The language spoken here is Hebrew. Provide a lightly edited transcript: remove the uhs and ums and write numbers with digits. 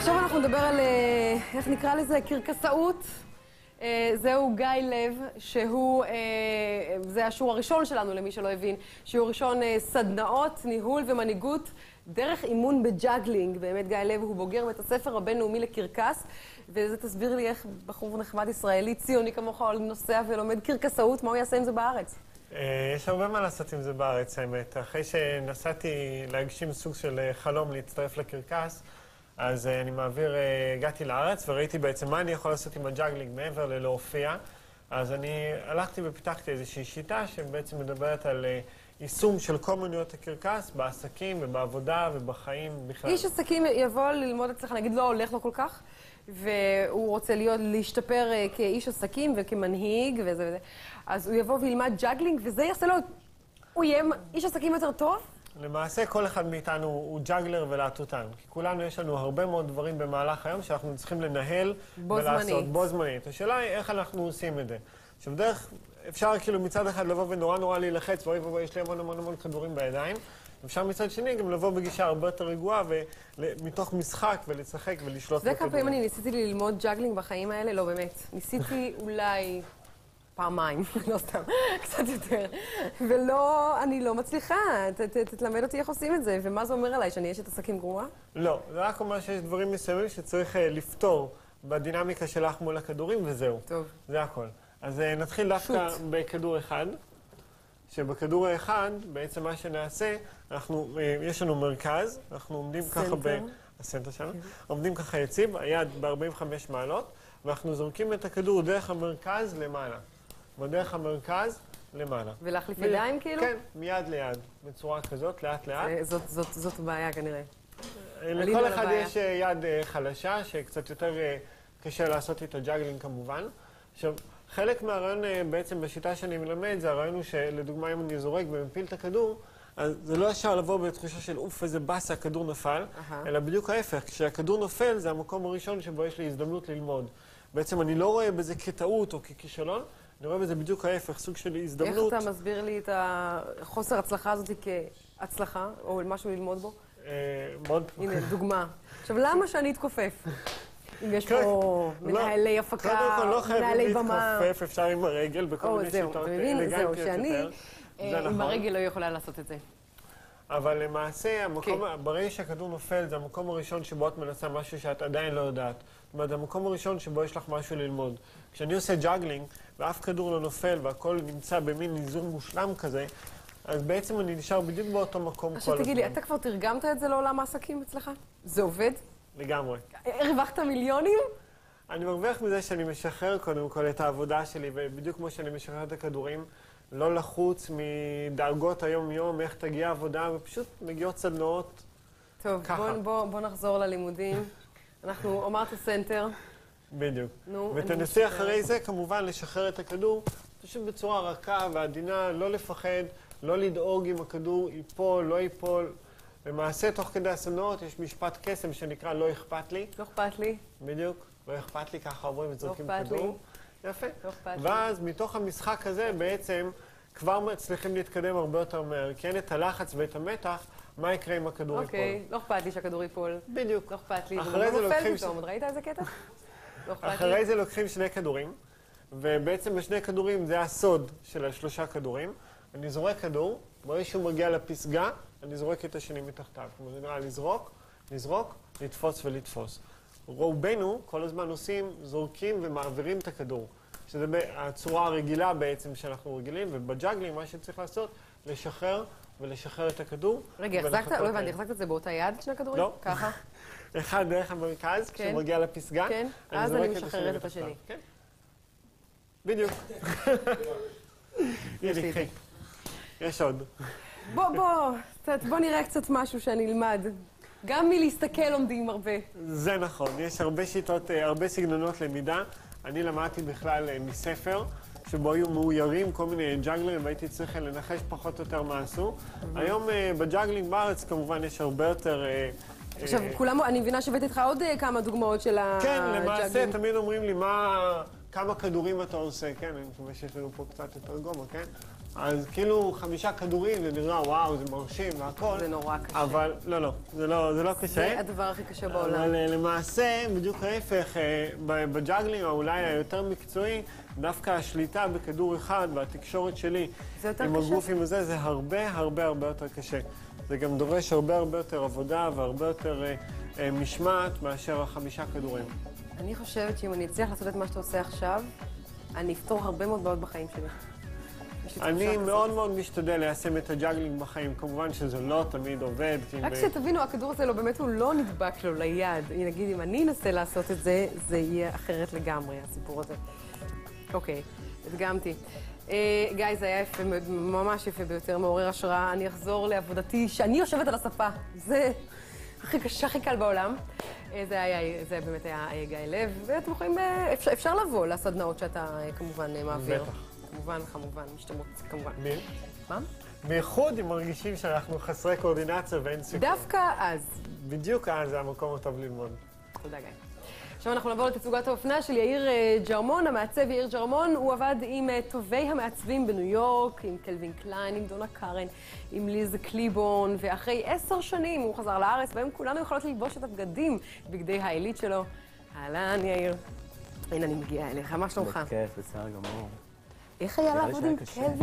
עכשיו אנחנו נדבר על, איך נקרא לזה? קרקסאות. זהו גיא לב, שהוא, זה השיעור הראשון שלנו, למי שלא הבין. שיעור ראשון, סדנאות, ניהול ומנהיגות, דרך אימון בג'אגלינג. באמת גיא לב הוא בוגר בית הספר הבינלאומי לקרקס, וזה תסביר לי איך בחור נחמד ישראלי, ציוני כמוך, נוסע ולומד קרקסאות, מה הוא יעשה עם זה בארץ? יש הרבה מה לעשות עם זה בארץ, האמת. אחרי שנסעתי להגשים סוג של חלום להצטרף לקרקס, אז אני הגעתי לארץ וראיתי בעצם מה אני יכול לעשות עם הג'אגלינג מעבר ללהופיע. אז אני הלכתי ופיתחתי איזושהי שיטה שבעצם מדברת על יישום של כל מיומנויות הקרקס בעסקים ובעבודה ובחיים בכלל. איש עסקים יבוא ללמוד אצלך, נגיד לא הולך לו כל כך, והוא רוצה להשתפר כאיש עסקים וכמנהיג וזה וזה. אז הוא יבוא וילמד ג'אגלינג וזה יעשה לו, הוא יהיה איש עסקים יותר טוב? למעשה כל אחד מאיתנו הוא ג'אגלר ולהטוטן, כי כולנו יש לנו הרבה מאוד דברים במהלך היום שאנחנו צריכים לנהל ולעשות בו זמנית. השאלה היא איך אנחנו עושים את זה. עכשיו דרך, אפשר כאילו מצד אחד לבוא ונורא להילחץ, ואוי ובואי יש לי המון כדורים בידיים. אפשר מצד שני גם לבוא בגישה הרבה יותר רגועה ומתוך משחק ולשחק ולשלוט בכדורים. זה כמה פעמים אני ניסיתי ללמוד ג'אגלינג בחיים האלה? לא, באמת. ניסיתי אולי פעמיים, לא סתם, קצת יותר. ולא, אני לא מצליחה. תלמד אותי איך עושים את זה. ומה זה אומר עליי, שאני אשת עסקים גרועה? לא, זה רק אומר שיש דברים מסוימים שצריך לפתור בדינמיקה שלך מול הכדורים וזהו. טוב. זה הכל. אז נתחיל דווקא בכדור אחד. שבכדור האחד, בעצם מה שנעשה, יש לנו מרכז, אנחנו עומדים ככה הסנטר שלנו, עומדים ככה יציב, היד ב-45 מעלות, ואנחנו זורקים את הכדור דרך המרכז למעלה. ודרך המרכז למעלה. ולהחליף ידיים כאילו? כן, מיד ליד, בצורה כזאת, לאט לאט. זאת בעיה כנראה. לכל אחד יש יד חלשה, שקצת יותר קשה לעשות איתה ג'אגלינג כמובן. עכשיו, חלק מהרעיון בעצם בשיטה שאני מלמד, זה הרעיון הוא שלדוגמה אם אני זורק ומפיל את הכדור, אז זה לא ישר לבוא בתחושה של אוף איזה באסה, הכדור נפל, אלא בדיוק ההפך. כשהכדור נופל זה המקום הראשון שבו יש לי הזדמנות ללמוד. בעצם אני לא רואה בזה כטעות או ככישלון, אני רואה בזה בדיוק ההפך, סוג של הזדמנות. איך אתה מסביר לי את החוסר הצלחה הזאת כהצלחה, או משהו ללמוד בו? הנה, דוגמה. עכשיו, למה שאני אתכופף? אם יש פה מנהלי הפקה, מנהלי במה. להתכופף, אפשר עם הרגל בכל מיני שיטות אלגנטיות יותר. שאני עם הרגל לא יכולה לעשות את זה. אבל למעשה, ברגע שהכדור נופל, זה המקום הראשון שבו את מנסה משהו שאת עדיין לא יודעת. זאת אומרת, זה המקום הראשון שבו יש לך משהו ללמוד. כשאני עושה ג'אגלינג, ואף כדור לא נופל, והכל נמצא במין איזון מושלם כזה, אז בעצם אני נשאר בדיוק באותו מקום כל הזמן. עכשיו תגיד לי, אתה כבר תרגמת את זה לעולם העסקים אצלך? זה עובד? לגמרי. הרווחת מיליונים? אני מרוויח מזה שאני משחרר קודם כל את העבודה שלי, ובדיוק כמו שאני משחרר את הכדורים, לא לחוץ מדאגות היום-יום, איך תגיע עבודה, ופשוט מגיעות סדנאות ככה. טוב, בוא נחזור ללימודים. אנחנו אמרת סנטר. בדיוק. ותנסי אחרי זה כמובן לשחרר את הכדור, פשוט בצורה רכה ועדינה, לא לפחד, לא לדאוג אם הכדור ייפול, לא ייפול. למעשה, תוך כדי הסדנאות יש משפט קסם שנקרא לא אכפת לי. לא אכפת לי. בדיוק. לא אכפת לי, ככה עוברים וזורקים כדור. לא אכפת לי. יפה. לא אכפת לי. ואז מתוך המשחק הזה בעצם כבר מצליחים להתקדם הרבה יותר מהר, כי אין את הלחץ ואת המתח, מה יקרה אם הכדור ייפול. אוקיי, לא אכפת לי שהכדור ייפול. בדיוק. לא אכפת לי. אחרי זה לוקחים... ראית איזה קטע? אחרי זה לוקחים שני כדורים, ובעצם בשני כדורים זה הסוד של השלושה כדורים. אני זורק כדור, ברגע שהוא מגיע לפסגה, אני זורק את השני מתחתיו. כמו זה נראה לזרוק, לתפוס ולתפוס. רובנו כל הזמן זורקים ומעבירים את הכדור. שזה הצורה הרגילה בעצם שאנחנו רגילים, ובג'אגלינג מה שצריך לעשות, לשחרר ולשחרר את הכדור. רגע, לא הבנתי, החזקת את זה באותה יד, שני הכדורים? לא. ככה? אחד דרך המרכז, כשהוא מגיע לפסגה. כן, אז אני משחררת את השני. כן. בדיוק. יש עוד. בוא נראה קצת משהו שאני אלמד. גם מלהסתכל לומדים הרבה. זה נכון, יש הרבה שיטות, הרבה סגנונות למידה. אני למדתי בכלל מספר, שבו היו מאוירים כל מיני ג'אגלרים, והייתי צריך לנחש פחות או יותר מה עשו. היום בג'אגלינג בארץ כמובן יש הרבה יותר... עכשיו, אני מבינה שהבאתי איתך עוד כמה דוגמאות של הג'אגלינג. כן, למעשה תמיד אומרים לי כמה כדורים אתה עושה, כן? אני מקווה שיש לנו פה קצת יותר גומה, כן? אז כאילו 5 כדורים, זה נראה וואו, זה מרשים והכל. זה נורא קשה. אבל לא, זה לא קשה. זה הדבר הכי קשה בעולם. אבל למעשה, בדיוק ההפך, בג'אגלינג אולי היותר מקצועי, דווקא השליטה בכדור אחד והתקשורת שלי עם הגוף עם זה, זה הרבה יותר קשה. זה גם דורש הרבה יותר עבודה והרבה יותר משמעת מאשר 5 כדורים. אני חושבת שאם אני אצליח לעשות את מה שאתה עושה עכשיו, אני אפתור הרבה מאוד בעיות בחיים שלי. אני מאוד משתדל ליישם את הג'אגלינג בחיים. כמובן שזה לא תמיד עובד. רק שתבינו, הכדור הזה באמת הוא לא נדבק לו ליד. נגיד, אם אני אנסה לעשות את זה, זה יהיה אחרת לגמרי, הסיפור הזה. אוקיי, הדגמתי. גיא, זה היה יפה, ממש יפה ביותר, מעורר השראה. אני אחזור לעבודתי, שאני יושבת על השפה. זה הכי קשה, הכי קל בעולם. זה באמת היה גיא לב, ואתם יכולים, אפשר לבוא לסדנאות שאתה כמובן מעביר. בטח. כמובן, משתמעות, כמובן. מי? מה? בייחוד אם מרגישים שאנחנו חסרי קואורדינציה ואין סיכוי. דווקא אז. בדיוק אז זה המקום הטוב ללמוד. תודה, גיא. עכשיו אנחנו נעבור לתצוגת האופנה של יאיר ג'רמון. המעצב יאיר ג'רמון, הוא עבד עם טובי המעצבים בניו יורק, עם קלווין קליין, עם דונה קארן, עם ליז קליבון, ואחרי 10 שנים הוא חזר לארץ, בהם כולנו יכולות ללבוש את הבגדים, בגדי העילית שלו. אהלן, יאיר. הנה, אני מגיעה אליך, מה שלומך? בכיף, בסדר גמור. איך היה לעבוד עם קלווין?